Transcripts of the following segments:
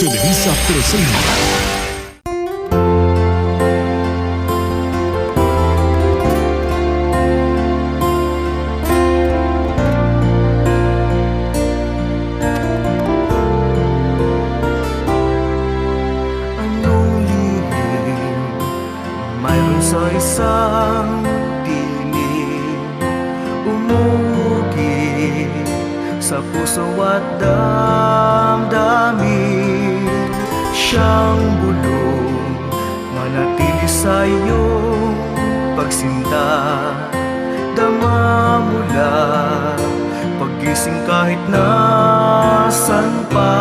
Televisa presenta. Mayroon sa isang tinig umuugi sa puso at damdamin. Siyang bulong manatili sa iyong pagsinta. Dama mula paggising kahit nasan pa.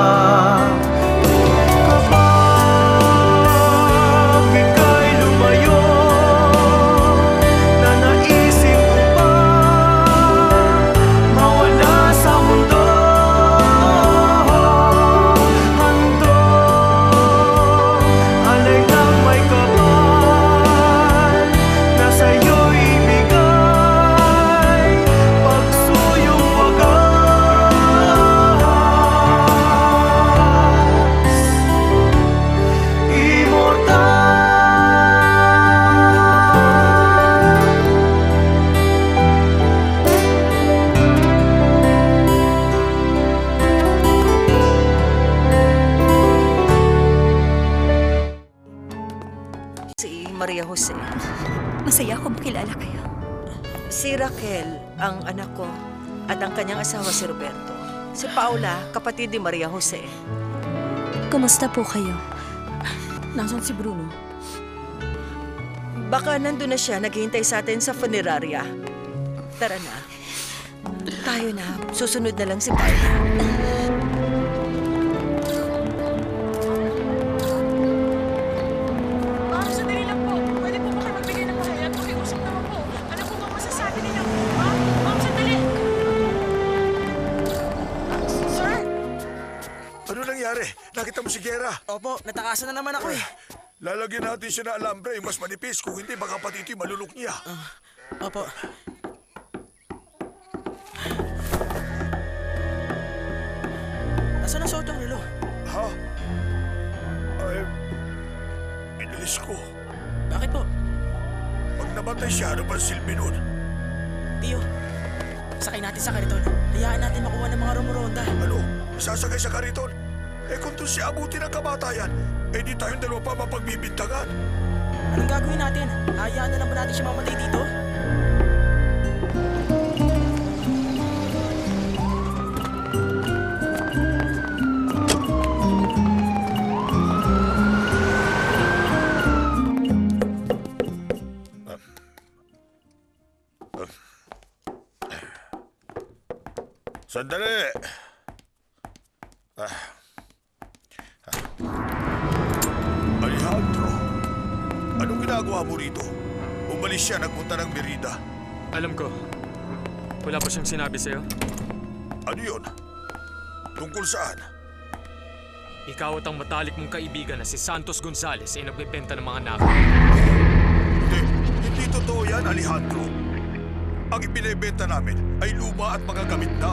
Maria Jose. Masaya akong makilala kayo. Si Raquel, ang anak ko, at ang kanyang asawa si Roberto. Si Paula, kapatid ni Maria Jose. Kumusta po kayo? Nasaan si Bruno? Baka nandun na siya, naghihintay sa atin sa funeraria. Tara na. Tayo na. Susunod na lang si Paula. Ano nangyari? Nakita mo si Gera? Opo, natakasan na naman ako eh. Lalagyan natin siya na alambre, yung mas manipis. Kung hindi, baka pati ito'y malulok niya. Opo. Nasaan ang suot yung relo? Ha? Ay, inalis ko. Bakit po? Pag namatay siya, ano ba silbi nun? Tiyo, sakay natin sa kariton. Hayaan natin makuha ng mga rumuronda. Ano? Isasagay sa kariton? Eh kung doon siya abutin ng kamatayan, eh di tayong dalawa pa mapagbibintangan. Anong gagawin natin? Hayaan na lang ba natin siya mamatay dito? Sandali! Alejandro, anong ginagawa mo rito? Umalis siya, nagpunta ng Merida. Alam ko. Wala pa siyang sinabi sa'yo. Ano yun? Tungkol saan? Ikaw at ang matalik mong kaibigan na si Santos Gonzales ay nagbebenta ng mga nakaw. Hindi totoo yan, Alejandro. Ang ibinebenta namin ay luma at mga gamit na.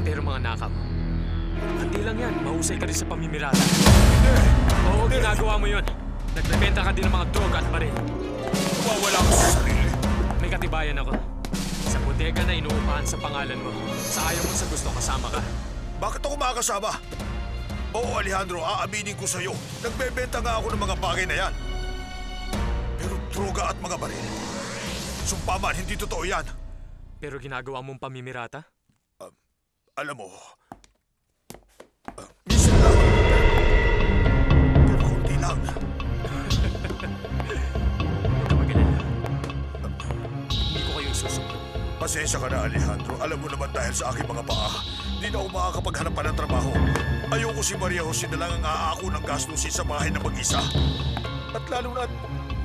Pero mga nakaw, hindi lang yan. Mahusay ka rin sa pamimirata. Hindi! Oo, ginagawa mo yun. Nagbebenta ka din ng mga droga at baril. Wawala ko sa sarili. May katibayan ako. Sa bodega na inuupahan sa pangalan mo. Sa ayaw mo sa gusto, kasama ka. Bakit ako makakasama? Oo, Alejandro, aaminin ko sa'yo. Nagbebenta nga ako ng mga bagay na yan. Pero droga at mga baril. Sumpa man, hindi totoo yan. Pero ginagawa mong pamimirata? Alam mo, minsan lang. Pero kunti lang. Huwag ka mag-alala. Hindi ko kayo isusunod. Pasensya ka na, Alejandro. Alam mo naman dahil sa aking mga paa, hindi na ako makakapaghanap pa ng trabaho. Ayoko si Maria Jose na lang ang aako ng gastusin sa bahay na mag-isa. At lalo na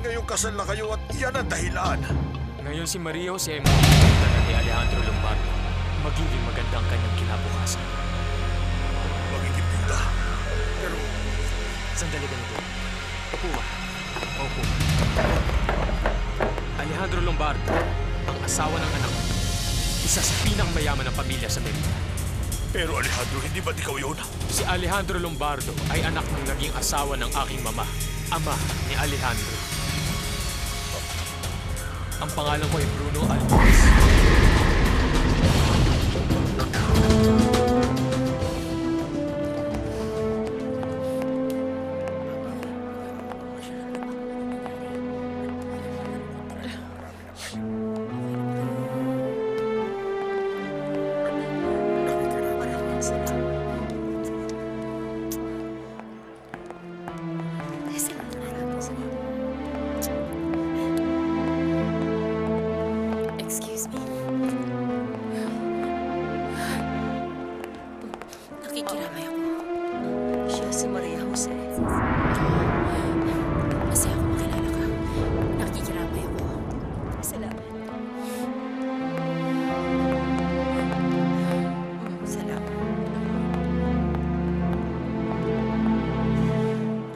ngayong kasal na kayo at iyan ang dahilan. Ngayon si Maria Jose ay makikita na ni Alejandro Lombardo. Magiging maganda ang kanyang kinabukasan. Magiging bigla. Pero Sandali ganito. Upo ba? Opo. Alejandro Lombardo, ang asawa ng anak ko. Isa sa pinakamayaman ng pamilya sa Merida. Pero Alejandro, hindi ba't ikaw yun? Si Alejandro Lombardo ay anak ng naging asawa ng aking mama, ama ni Alejandro. Ang pangalan ko ay Bruno Alvarez. Excuse me. Nakikiramay ako. Siya si Maria Jose. Masaya ako makilala ka. Nakikiramay ako. Salamat. Salamat.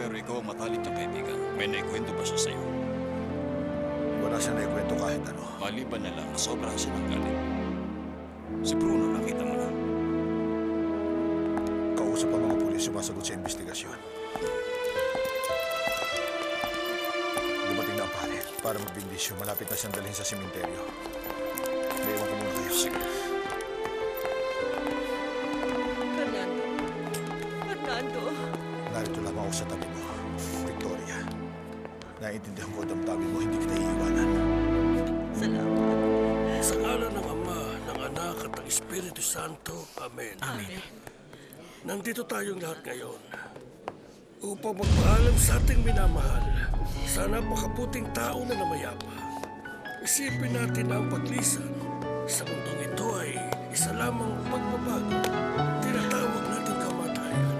Pero ikaw ang matalik na kaibigan. May naikwento ba siya sa'yo? Wala siya naikwento kahit ano. Maliban na lang, sobrang siya ng galit. Si Bruno, nakita mo na. Kausap ang mga pulis sumasagot sa investigasyon. Dumating na ang pare para magbindisyo. Malapit na siyang dalhin sa sementeryo. Naiwan ko muna kayo. Sige. Fernando. Fernando. Narito lamang ako sa tabi mo, Victoria. Naiintindihan ko ang damdamin mo, hindi kita iiwanan. Salamat. Sa ngalan ng Ama, ng Anak at ng Espiritu Santo. Amen. Amen. Nandito tayong lahat ngayon upang magpaalam sa ating minamahal sa napakabuting tao na namayapa. Isipin natin na ang paglisan sa mundong ito ay isa lamang pagbabago. Tinatawag natin kamatayan.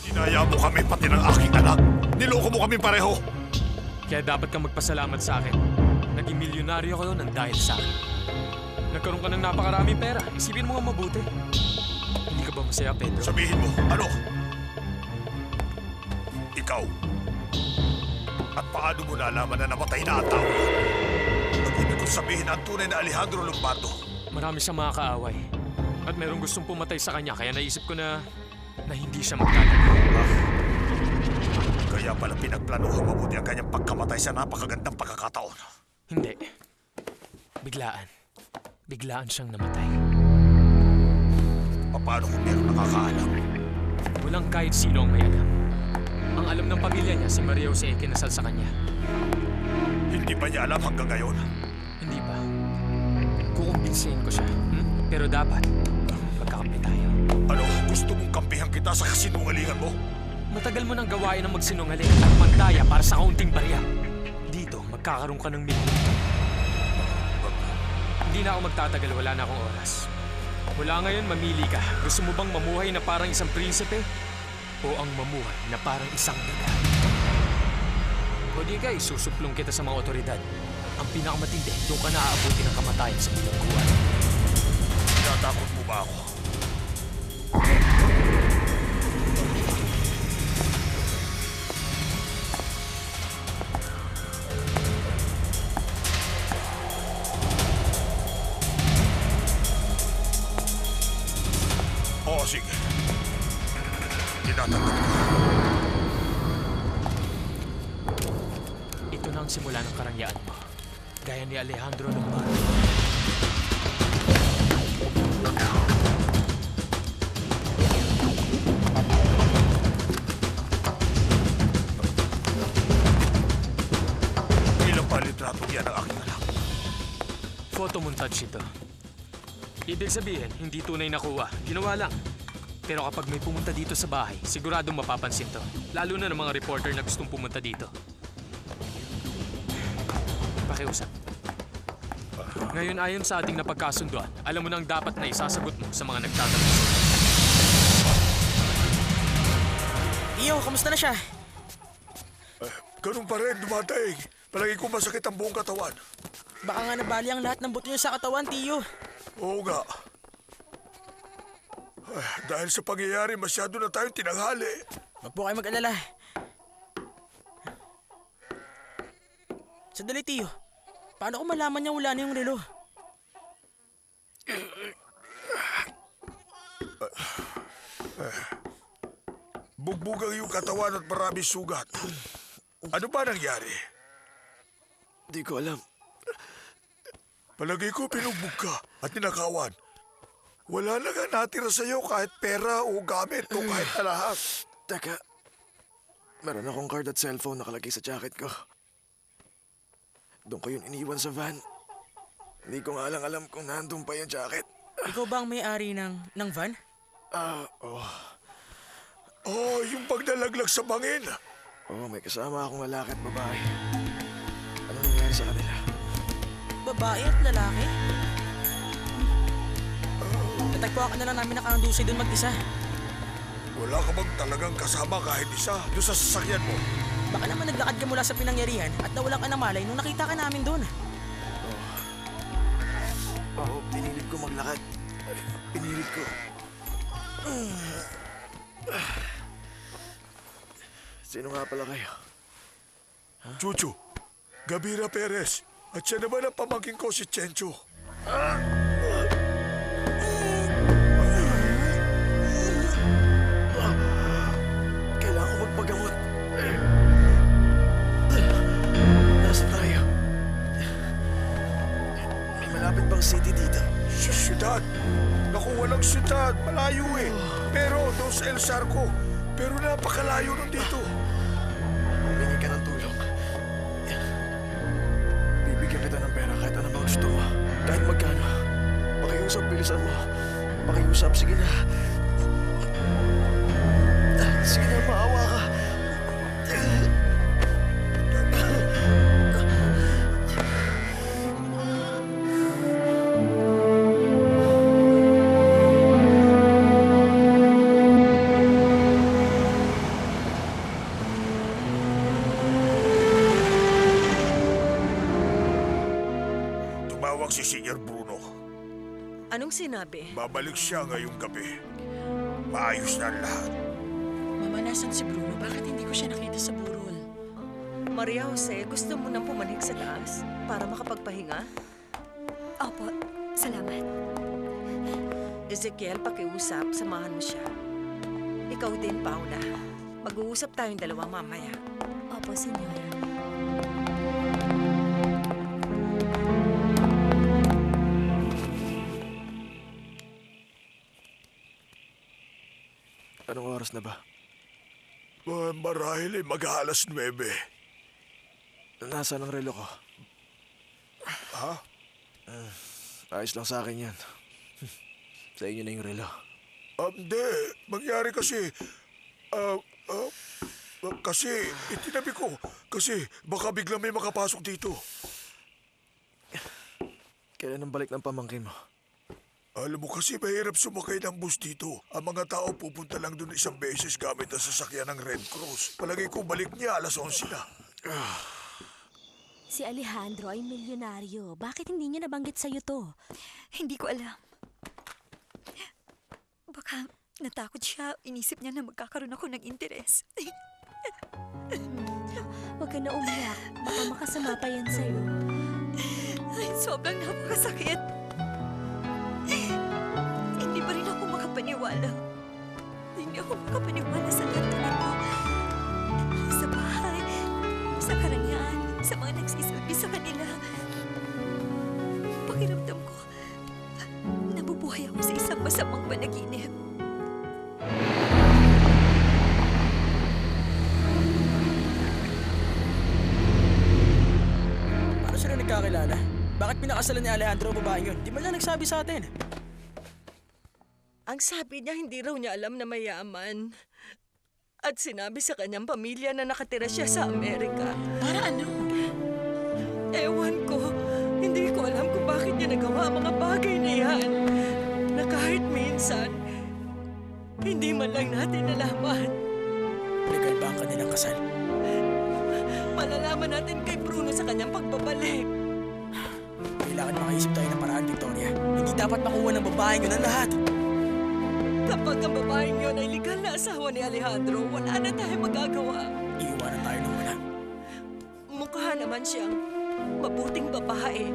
Dinaya mo kami pati ng aking anak. Niloko mo kami pareho. Kaya dapat kang magpasalamat sa akin. Naging milyonaryo ko ng dahil sa akin. Nagkaroon ka ng napakaraming pera. Isipin mo nga mabuti. Hindi ka ba masaya, Pedro? Sabihin mo, ano? Ikaw. At paano mo nalaman na namatay na ang tao? Ang ibig kong sabihin ang tunay na Alejandro Lombardo. Marami siyang mga kaaway. At merong gustong pumatay sa kanya, kaya naisip ko na hindi siya magtatagal. Kaya pala pinagplanuhan mabuti ang kanyang pagkamatay sa napakagandang pagkakataon. Hindi. Biglaan. Biglaan siyang namatay. Paano kung meron nakakaalam? Walang kahit sino ang may alam. Ang alam ng pamilya niya, si Maria Jose ay kinasal sa kanya. Hindi ba niya alam hanggang ngayon? Hindi pa. Kukumbinsihin ko siya. Pero dapat, magkakampi tayo. Ano, gusto mong kampihan kita sa kasinungalingan mo? Matagal mo nang gawain ang magsinungaling at mantaya para sa kaunting barya. Dito, magkakaroon ka ng milyon. Hindi na ako magtatagal, wala na akong oras. Mula ngayon, mamili ka. Gusto mo bang mamuhay na parang isang prinsipe? O ang mamuhay na parang isang daga? O di ka, isusuplong kita sa mga otoridad. Ang pinakamatindi, doon ka naaabuti ng kamatayan sa bilangguan. Tinatakot mo ba ako? Oo, sige. Tinatanggap ko. Ito na ang simula ng karangyaan mo. Gaya ni Alejandro Lombardo. Ilang palitrato yan ang aking anak. Photomontage ito. Ibig sabihin, hindi tunay nakuha. Ginawa lang. Pero kapag may pumunta dito sa bahay, siguradong mapapansin to. Lalo na ng mga reporter na gustong pumunta dito. Pakiusap. Ngayon ayon sa ating napagkasunduan, alam mo na ang dapat na isasagot mo sa mga nagtatanong. Tio, kamusta na siya? Ganun pa rin, dumadaig. Palagi ko masakit ang buong katawan. Baka nga nabali ang lahat ng buto niyo sa katawan, Tio. Oo nga. Dahil sa pangyayari, masyado na tayong tinanghali. Huwag po kayo mag-alala. Sandali, Tio. Paano ko malaman niya wala na yung relo? Bugbog ang iyong katawan at maraming sugat. Ano ba nangyari? Di ko alam. Palagay ko pinugbog ka at ninakawan. Wala na nga natira sa'yo kahit pera o gamit o kahit na lahat. Teka, meron akong card at cellphone nakalagay sa jacket ko. Doon ko yun iniwan sa van. Hindi ko nga lang alam kung nandun pa yung jacket. Ikaw ba ang may-ari ng van? Oh, yung pagdalaglag sa bangin. Oo, may kasama akong lalaki at babae. Ano nangyari sa kanila? Babae at lalaki? Natagpuan ka na lang namin nakahangdusay doon mag-isa. Wala ka bang talagang kasama kahit isa doon sa sasakyan mo? Baka naman naglakad ka mula sa pinangyarihan at nawalan ka ng malay nung nakita ka namin doon. Oo, pinilit ko maglakad. Pinilit ko. Sino nga pala kayo? Chuchu, Gabira Perez. At siya naman ang pamangkin ko si Chencho. Kailangan ko magpagamot. Nasaan tayo? May malapit bang city dito? Sa syudad. Naku, walang syudad. Malayo eh. Pero doon sa El Sarco. Pero napakalayo nun dito. Humingi ka ng tulong. Bibigyan kita ng pera kahit anong gusto mo. Kahit magkano. Pakiusap, bilisan mo. Pakiusap, sige na. Sige na, maawa ka. Tumawag si Senior Bruno. Anong sinabi? Babalik siya ngayong gabi. Maayos na ang lahat. Mama, nasan si Bruno? Bakit hindi ko siya nakita sa burol? Maria Jose, gusto mo nang pumanig sa taas para makapagpahinga? Opo, salamat. Ezekiel, pakiusap, samahan mo siya. Ikaw din, Paula. Mag-uusap tayong dalawa mamaya. Opo, senyora. Anong oras na ba? Marahil ay mag-aalas 9. Nasaan ang relo ko? Ha? Ayos lang sa akin yan. Sa inyo na yung relo. Hindi. Mangyari kasi... kasi itinabi ko. Kasi baka biglang may makapasok dito. Kailan ang balik ng pamangkin mo? Alam mo kasi mahirap sumakay ng bus dito. Ang mga tao pupunta lang doon isang beses gamit ang sasakyan ng Red Cross. Palagay ko balik niya alas 11 na. Si Alejandro ay milyonaryo. Bakit hindi niya nabanggit sa'yo to? Hindi ko alam. Baka natakot siya. Inisip niya na magkakaroon ako ng interes. Huwag ka na umiyak. Baka makasama pa yan sa'yo. Ay, sobrang napakasakit. Hindi pa rin ako makapaniwala. Hindi ako makapaniwala sa lahat nito. Sa bahay, sa karangyaan, sa mga nagsisilbi sa kanila. Pakiramdam ko, nabubuhay ako sa isang masamang panaginip. Paano sila nagkakilala? Bakit pinakasalan ni Alejandro ang babaeng yun? Di man lang nagsabi sa atin. Ang sabi niya, hindi raw niya alam na mayaman. At sinabi sa kanyang pamilya na nakatira siya sa Amerika. Para ano? Ewan ko. Hindi ko alam kung bakit niya nagawa ang mga bagay na yan. Na kahit minsan, hindi man lang natin nalaman. Legal ba ang kanilang kasal? Malalaman natin kay Bruno sa kanyang pagbabalik. Kailangan makaisip tayo ng paraan, Victoria. Hindi dapat makuha ng babaeng yun ang lahat. Kapag ang babaeng yun ay legal na asawa ni Alejandro, wala na tayong magagawa. Iiwanan tayo ng wala. Mukha naman siyang mabuting babae.